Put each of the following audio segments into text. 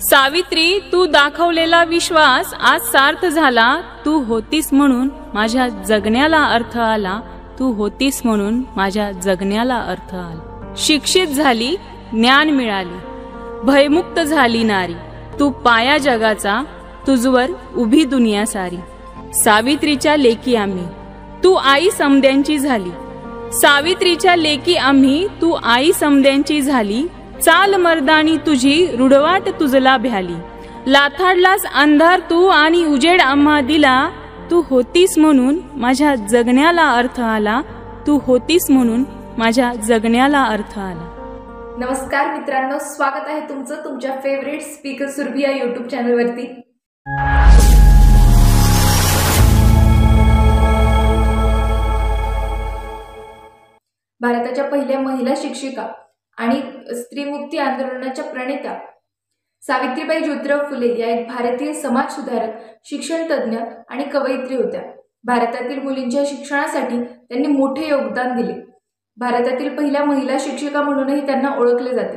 सावित्री, तू दाखवलेला विश्वास आज सार्थ झाला. तू होतीस म्हणून माझ्या जगण्याला अर्थ आला. तू होतीस म्हणून माझ्या जगण्याला अर्थ आला. शिक्षित झाली, ज्ञान मिळाली, भयमुक्त झाली नारी. तू पाया जगाचा, तुझवर उभी दुनिया सारी. सावित्रीच्या लेकी आम्ही, तू आई समद्यांची झाली. सावित्रीच्या लेकी आम्ही, तू आई समद्यांची झाली. चाल मर्दानी तुझी, रुडवाट तुझला भ्याली. लाथाडलास अंधार तू आणि उजेड आम्हा दिला. तू होतीस म्हणून माझ्या जगण्याला अर्थ आला. तू होतीस म्हणून माझ्या जगण्याला अर्थ आला. नमस्कार मित्रांनो, स्वागत आहे तुमचं तुमच्या फेवरेट स्पीकर सुरभी या यूट्यूब चॅनलवरती. भारताच्या पहिल्या महिला शिक्षिका आणि स्त्रीमुक्ती आंदोलनाच्या प्रणेत्या सावित्रीबाई ज्योतिराव फुले या एक भारतीय समाज सुधारक, शिक्षण तज्ज्ञ आणि कवयित्री होत्या. भारतातील मुलींच्या शिक्षणासाठी त्यांनी मोठे योगदान दिले. भारतातील पहिल्या महिला शिक्षिका म्हणूनही त्यांना ओळखले जाते.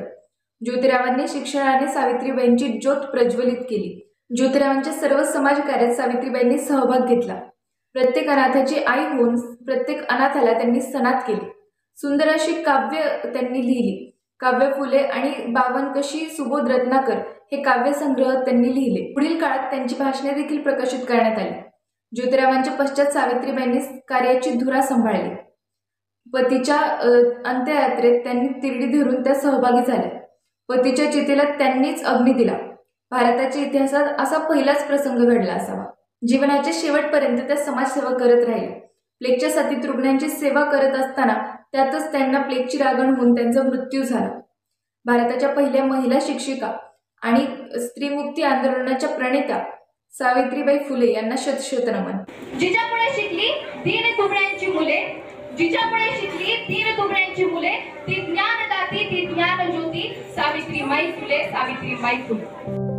ज्योतिरावांनी शिक्षणाने सावित्रीबाईंची ज्योत प्रज्वलित केली. ज्योतिरावांच्या सर्व समाज कार्यात सावित्रीबाईंनी सहभाग घेतला. प्रत्येक अनाथाची आई होऊन प्रत्येक अनाथाला त्यांनी सनात केले. सुंदर अशी काव्य त्यांनी लिहिली. काव्य फुले आणि बावनकशी सुबोध रत्नाकर हे काव्यसंग्रह त्यांनी लिहिले. पुढील काळात त्यांची भाषणे देखील प्रकाशित करण्यात आली. ज्योतिरावांच्या पश्चात सावित्रीबाईंनी कार्याची धुरा सांभाळली. पतीच्या अंत्ययात्रेत त्यांनी तिरडी धरून त्या सहभागी झाल्या. पतीच्या चितेला त्यांनीच अग्नी दिला. भारताच्या इतिहासात असा पहिलाच प्रसंग घडला असावा. जीवनाच्या शेवटपर्यंत त्या समाजसेवा करत राहिल्या. प्लेगच्या साथीत रुग्णांची सेवा करत असताना त्यातच त्यांना प्लेगची लागण होऊन त्यांचा मृत्यू झाला. भारताच्या पहिल्या महिला शिक्षिका आणि स्त्रीमुक्ती आंदोलनाच्या प्रणेत्या सावित्रीबाई फुले यांना शतशत नमन. जिच्यापुढे शिकली दीन दुबळ्यांची मुले, जिच्यापुढे शिकली दीन दुबळ्यांची मुले, ती ज्ञानदाती, ती ज्ञान ज्योती, सावित्रीबाई फुले, सावित्रीबाई फुले.